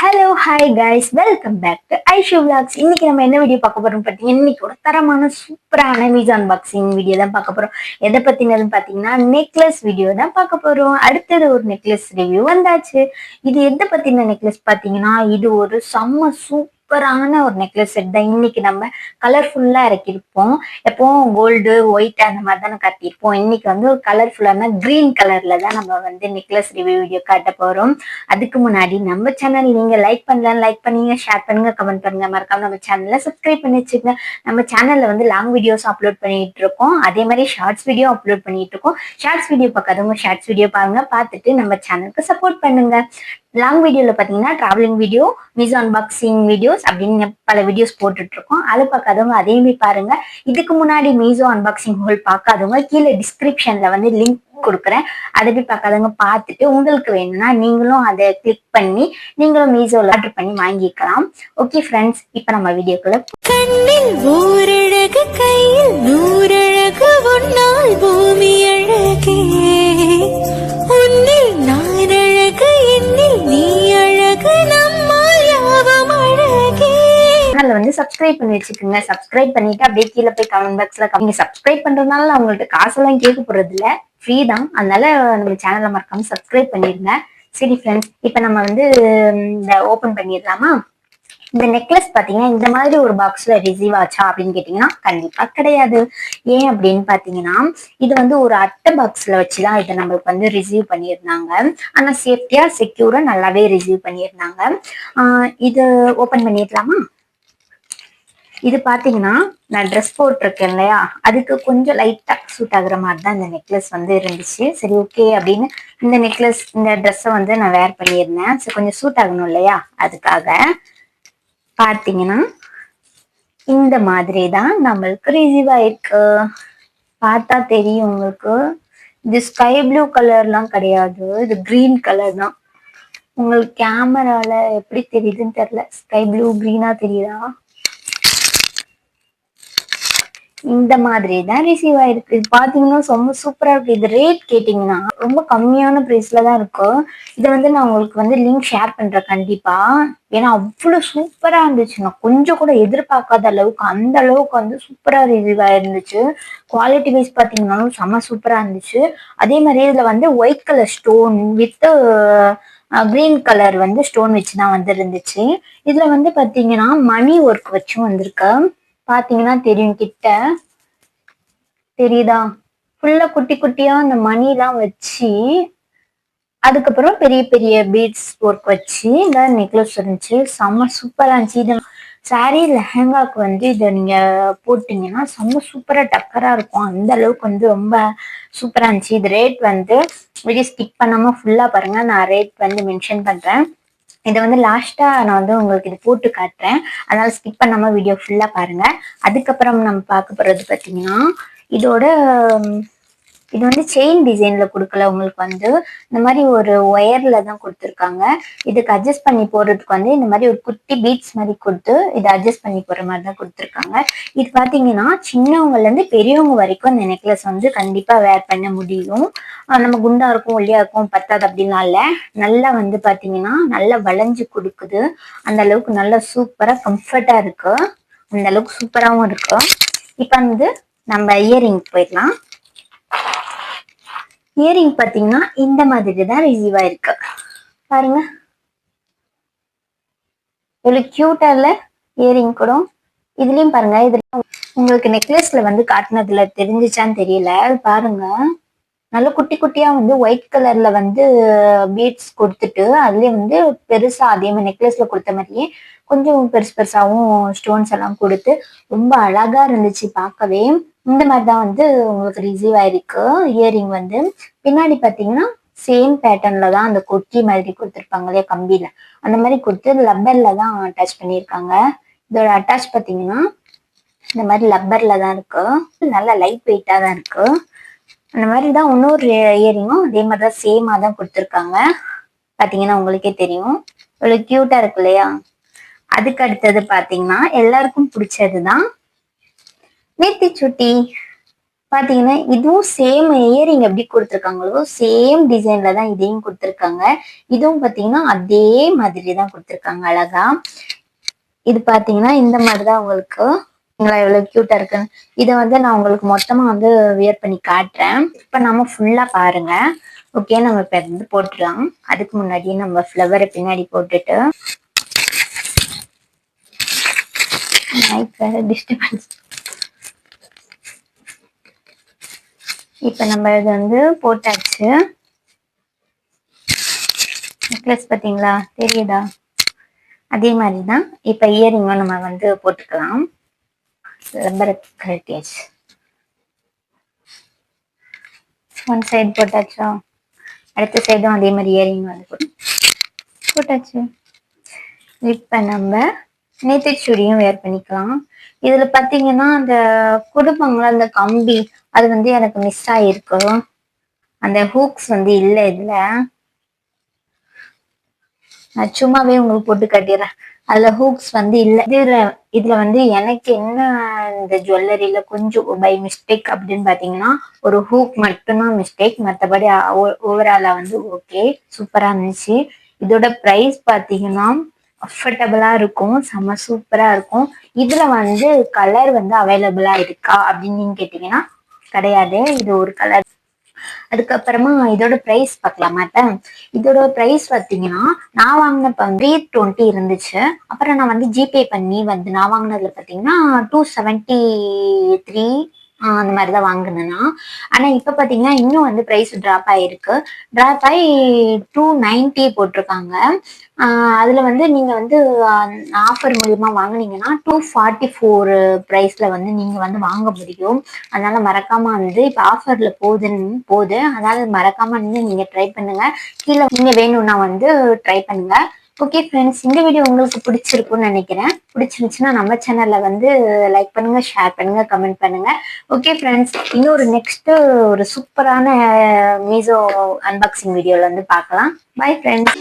Hello hi guys, welcome back to Aishu vlogs. இன்னைக்கு நம்ம என்ன வீடியோ பார்க்க போறோம் பார்த்தீங்கன்னா, இன்னைக்கு ஒரு தரமான சூப்பரான மீஸ் அன்பாக்சிங் வீடியோ தான் பார்க்க போறோம். எதை பத்தினதுன்னு பார்த்தீங்கன்னா, நெக்லஸ் வீடியோ தான் பார்க்க போறோம். அடுத்தது ஒரு நெக்லஸ் ரிவ்யூ வந்தாச்சு. இது எதை பத்தின நெக்லஸ் பார்த்தீங்கன்னா, இது ஒரு சூப்பரான ஒரு நெக்லஸ் செட் தான். இன்னைக்கு நம்ம கலர்ஃபுல்லா இறக்கிருப்போம். எப்பவும் கோல்டு ஒயிட் அந்த மாதிரி தானே காட்டியிருப்போம். இன்னைக்கு வந்து ஒரு கலர்ஃபுல்லான கிரீன் கலர்ல தான் நம்ம வந்து நெக்லஸ் ரிவ்யூ வீடியோ காட்ட போறோம். அதுக்கு முன்னாடி நம்ம சேனல் நீங்க லைக் பண்ணலாம், லைக் பண்ணுங்க, ஷேர் பண்ணுங்க, கமெண்ட் பண்ணுங்க, மறக்காம நம்ம சேனல்ல சப்ஸ்கிரைப் பண்ணி வச்சுக்கோங்க. நம்ம சேனல்ல வந்து லாங் வீடியோஸ் அப்லோட் பண்ணிட்டு இருக்கோம், அதே மாதிரி ஷார்ட்ஸ் வீடியோ அப்லோட் பண்ணிட்டு இருக்கோம். ஷார்ட்ஸ் வீடியோ பார்க்காதவங்க ஷார்ட்ஸ் வீடியோ பாருங்க, பார்த்துட்டு நம்ம சேனலுக்கு சப்போர்ட் பண்ணுங்க. லாங் வீடியோல பாத்தீங்கன்னா travelling video, maize unboxing videos அப்படின்னு பல வீடியோஸ் போட்டுட்டு இருக்கோம். அதை பார்க்காதவங்க அதையுமே பாருங்க. இதுக்கு முன்னாடி மீசோ அன்பாக்சிங் ஹோல் பார்க்காதவங்க கீழே டிஸ்கிரிப்ஷன்ல வந்து லிங்க் கொடுக்குறேன், அதை போய் பார்க்காதவங்க பார்த்துட்டு உங்களுக்கு வேணும்னா நீங்களும் அதை கிளிக் பண்ணி நீங்களும் மீசோல ஆர்டர் பண்ணி வாங்கிக்கலாம். ஓகே ஃப்ரெண்ட்ஸ், இப்போ நம்ம வீடியோக்குள்ள கண்ணில் ஓரழகு கையில் நூறழகு உன்னால் பூமி அழகே உன்னில் நான் அழகு என்னில் நீ அழகு நம்மால் யாவும் அழகே. சேனலை வந்து சப்ஸ்கிரைப் பண்ணி வச்சுக்கோங்க. சப்ஸ்கிரைப் பண்ணிட்டு அப்படியே கீழே போய் கமெண்ட் பாக்ஸ்ல நீங்க சப்ஸ்கிரைப் பண்றதுனால அவங்கள்ட்ட காசெல்லாம் கேட்க போறது இல்ல, ஃப்ரீ தான். அதனால நம்ம சேனலை மறக்காம சப்ஸ்கிரைப் பண்ணிருங்க. சரி ஃப்ரெண்ட்ஸ், இப்போ நம்ம வந்து இந்த ஓபன் பண்ணிடலாமா? இந்த நெக்லஸ் பாத்தீங்கன்னா இந்த மாதிரி ஒரு பாக்ஸ்ல ரிசீவ் ஆச்சா அப்படின்னு கேட்டீங்கன்னா கண்டிப்பா கிடையாது. ஏன் அப்படின்னு பாத்தீங்கன்னா, இது வந்து ஒரு அட்டை பாக்ஸ்ல வச்சுதான் இதை நம்மளுக்கு வந்து ரிசீவ் பண்ணியிருந்தாங்க. ஆனா சேஃப்டியா செக்யூரா நல்லாவே ரிசீவ் பண்ணியிருந்தாங்க. இது ஓபன் பண்ணிடலாமா? இது பாத்தீங்கன்னா, நான் ட்ரெஸ் போட்டிருக்கேன் இல்லையா, அதுக்கு கொஞ்சம் லைட்டா சூட் ஆகுற மாதிரி தான் இந்த நெக்லஸ் வந்து இருந்துச்சு. சரி ஓகே அப்படின்னு இந்த நெக்லஸ் இந்த ட்ரெஸ்ஸை வந்து நான் வேர் பண்ணியிருந்தேன். சரி கொஞ்சம் சூட் ஆகணும் இல்லையா, அதுக்காக பாத்தீங்கன்னா இந்த மாதிரி தான் நம்மளுக்கு ரிசீவ் ஆயிருக்கு. பார்த்தா தெரியும் உங்களுக்கு, இது ஸ்கை ப்ளூ கலர்லாம் கிடையாது, இது கிரீன் கலர் தான். உங்களுக்கு கேமரால எப்படி தெரியுதுன்னு தெரியல, ஸ்கை ப்ளூ கிரீனா தெரியுதா? இந்த மாதிரி தான் ரிசீவ் ஆயிருக்கு. இது பாத்தீங்கன்னா ரொம்ப சூப்பரா இருக்கு. இது ரேட் கேட்டீங்கன்னா ரொம்ப கம்மியான பிரைஸ்ல தான் இருக்கும். இதை வந்து நான் உங்களுக்கு வந்து லிங்க் ஷேர் பண்றேன் கண்டிப்பா. ஏன்னா அவ்வளவு சூப்பரா இருந்துச்சு. நான் கொஞ்சம் கூட எதிர்பார்க்காத அளவுக்கு அந்த அளவுக்கு வந்து சூப்பரா ரிசீவ் ஆயிருந்துச்சு. குவாலிட்டி வைஸ் பாத்தீங்கன்னாலும் செம்ம சூப்பரா இருந்துச்சு. அதே மாதிரி இதுல வந்து white colour stone with green colour வந்து ஸ்டோன் வச்சுதான் வந்து இருந்துச்சு. இதுல வந்து பாத்தீங்கன்னா மணி ஒர்க் வச்சும் வந்திருக்கு. பாத்தீங்கன்னா தெரியும், கிட்ட தெரியுதா? ஃபுல்லா குட்டி குட்டியா அந்த மணி எல்லாம் வச்சு, அதுக்கப்புறம் பெரிய பெரிய பீட்ஸ் ஒர்க் வச்சு இந்த நெக்லஸ் இருந்துச்சு. செம்ம சூப்பரா இருந்துச்சு. இது சாரீ லெஹங்காக்கு வந்து இதை நீங்க போட்டீங்கன்னா செம்ம சூப்பரா டக்கரா இருக்கும். அந்த அளவுக்கு வந்து ரொம்ப சூப்பரா இருந்துச்சு. இது ரேட் வந்து வீடியோ ஸ்கிப் பண்ணாம ஃபுல்லா பாருங்க, நான் ரேட் வந்து மென்ஷன் பண்றேன். இதை வந்து லாஸ்டா நான் வந்து உங்களுக்கு இது போட்டு காட்டுறேன், அதனால ஸ்கிப் பண்ணாம வீடியோ ஃபுல்லா பாருங்க. அதுக்கப்புறம் நம்ம பார்க்க போறது பாத்தீங்கன்னா, இதோட இது வந்து செயின் டிசைன்ல கொடுக்கல, உங்களுக்கு வந்து இந்த மாதிரி ஒரு ஒயர்ல தான் கொடுத்துருக்காங்க. இதுக்கு அட்ஜஸ்ட் பண்ணி போடுறதுக்கு வந்து இந்த மாதிரி ஒரு குட்டி பீட்ஸ் மாதிரி கொடுத்து இதை அட்ஜஸ்ட் பண்ணி போடுற மாதிரி தான் கொடுத்துருக்காங்க. இது பாத்தீங்கன்னா சின்னவங்கல இருந்து பெரியவங்க வரைக்கும் இந்த நெக்லஸ் வந்து கண்டிப்பா வேர் பண்ண முடியும். நம்ம குண்டா இருக்கும் ஒல்லியா இருக்கும் பத்தாது அப்படின்லாம் இல்ல, நல்லா வந்து பாத்தீங்கன்னா நல்லா வளைஞ்சு கொடுக்குது. அந்த அளவுக்கு நல்லா சூப்பரா கம்ஃபர்டா இருக்கு, அந்த அளவுக்கு சூப்பராகவும் இருக்கு. இப்ப வந்து நம்ம இயரிங் போயிடலாம். இயரிங் பாத்தீங்கன்னா இந்த மாதிரி தான் ரிசீவ் ஆயிருக்கு. பாருங்க எவ்வளவு கியூட்டா இல்ல இயரிங் கூட. இதுலயும் பாருங்க, இதுல உங்களுக்கு நெக்லஸ்ல வந்து காட்டினதுல தெரிஞ்சிச்சான்னு தெரியல, பாருங்க நல்ல குட்டி குட்டியா வந்து ஒயிட் கலர்ல வந்து பீட்ஸ் கொடுத்துட்டு அதுலயே வந்து பெருசா அதே மாதிரி நெக்லஸ்ல கொடுத்த மாதிரியே கொஞ்சம் பெருசு பெருசாவும் ஸ்டோன்ஸ் எல்லாம் கொடுத்து ரொம்ப அழகா இருந்துச்சு பார்க்கவே. இந்த மாதிரிதான் வந்து உங்களுக்கு ரிசீவ் ஆயிருக்கு இயரிங் வந்து. பின்னாடி பாத்தீங்கன்னா சேம் பேட்டர்ன்ல தான் அந்த கொக்கி மாதிரி கொடுத்துருப்பாங்க இல்லையா கம்பியில, அந்த மாதிரி கொடுத்து லப்பர்ல தான் அட்டாச் பண்ணியிருக்காங்க. இதோட அட்டாச் பாத்தீங்கன்னா இந்த மாதிரி லப்பர்ல தான் இருக்கு, நல்லா லைட் வெயிட்டா தான் இருக்கு. அந்த மாதிரிதான் இன்னொரு இயரிங்கும் அதே மாதிரிதான் சேமா தான் கொடுத்துருக்காங்க. பாத்தீங்கன்னா உங்களுக்கே தெரியும் இவ்வளவு கியூட்டா இருக்கு இல்லையா. அதுக்கு அடுத்தது பாத்தீங்கன்னா எல்லாருக்கும் பிடிச்சதுதான் நெத்தி சுட்டி. பாத்தீங்கன்னா இதுவும் சேம் இயரிங் எப்படி கொடுத்துருக்காங்களோ சேம் டிசைன்ல தான் இதையும் கொடுத்துருக்காங்க. இதுவும் பாத்தீங்கன்னா அதே மாதிரி தான் கொடுத்துருக்காங்க அழகா. இது பாத்தீங்கன்னா இந்த மாதிரிதான் உங்களுக்கு எவ்வளவு கியூட்டா இருக்குன்னு. இதை வந்து நான் உங்களுக்கு மொத்தமா வந்து வியர் பண்ணி காட்டுறேன். இப்ப நம்ம ஃபுல்லா பாருங்க. ஓகே, நம்ம இப்ப வந்து போட்டுடலாம். அதுக்கு முன்னாடியே நம்ம ஃப்ளவரை பின்னாடி போட்டுட்டு டிஸ்டர்பன்ஸ். இப்ப நம்ம இது வந்து போட்டாச்சு. நெக்லஸ் பாத்தீங்களா, தெரியுதா? அதே மாதிரிதான் இப்ப இயரிங்கும் நம்ம வந்து போட்டுக்கலாம். ரப்பரை கழட்டியாச்சு. ஒன் சைடு போட்டாச்சா, அடுத்த சைடும் அதே மாதிரி இயரிங் வந்து போட்டாச்சு. இப்ப நம்ம நெத்திச்சுடியும் வேர் பண்ணிக்கலாம். இதுல பாத்தீங்கன்னா அந்த குடும்பங்கள அந்த கம்பி அது வந்து எனக்கு மிஸ் ஆயிருக்கு. அந்த ஹூக்ஸ் வந்து இல்ல இதுல. நான் சும்மாவே உங்களுக்கு போட்டு காட்டிடுறேன். அதுல ஹூக்ஸ் வந்து இல்ல. இதுல வந்து எனக்கு என்ன இந்த ஜுவல்லரியில கொஞ்சம் பை மிஸ்டேக் அப்படின்னு பாத்தீங்கன்னா ஒரு ஹூக் மட்டும்தான் மிஸ்டேக். மற்றபடி ஓவராலா வந்து ஓகே, சூப்பரா இருந்துச்சு. இதோட பிரைஸ் பாத்தீங்கன்னா அஃபர்டபுளா இருக்கும், செம்ம சூப்பரா இருக்கும். இதுல வந்து கலர் வந்து அவைலபிளா இருக்கா அப்படின்னு நீங்க கேட்டீங்கன்னா கிடையாது. இது ஒரு கலர். அதுக்கப்புறமா இதோட பிரைஸ் பார்க்கலாமாட்ட. இதோட பிரைஸ் பார்த்தீங்கன்னா நான் வாங்கினப்ப வந்து 320 இருந்துச்சு. அப்புறம் நான் வந்து ஜிபே பண்ணி வந்து நான் வாங்கினதுல பார்த்தீங்கன்னா 273 அந்த மாதிரிதான் வாங்கினேன்னா. ஆனா இப்ப பாத்தீங்கன்னா இன்னும் வந்து பிரைஸ் டிராப் ஆயிருக்கு. டிராப் ஆகி 290 போட்டிருக்காங்க. அதுல வந்து நீங்க வந்து ஆஃபர் மூலியமா வாங்கினீங்கன்னா 244 பிரைஸ்ல வந்து நீங்க வந்து வாங்க முடியும். அதனால மறக்காம வந்து இப்ப ஆஃபர்ல போகுது. அதனால மறக்காம வந்து நீங்க ட்ரை பண்ணுங்க. கீழே நீங்க வேணும்னா வந்து ட்ரை பண்ணுங்க. ஓகே ஃப்ரெண்ட்ஸ், இந்த வீடியோ உங்களுக்கு பிடிச்சிருக்கும்னு நினைக்கிறேன். பிடிச்சிருந்துச்சுன்னா நம்ம சேனல்ல வந்து லைக் பண்ணுங்க, ஷேர் பண்ணுங்க, கமெண்ட் பண்ணுங்க. ஓகே ஃப்ரெண்ட்ஸ், இன்னொரு நெக்ஸ்ட் ஒரு சூப்பரான மீஷோ அன்பாக்சிங் வீடியோல வந்து பார்க்கலாம். Bye friends.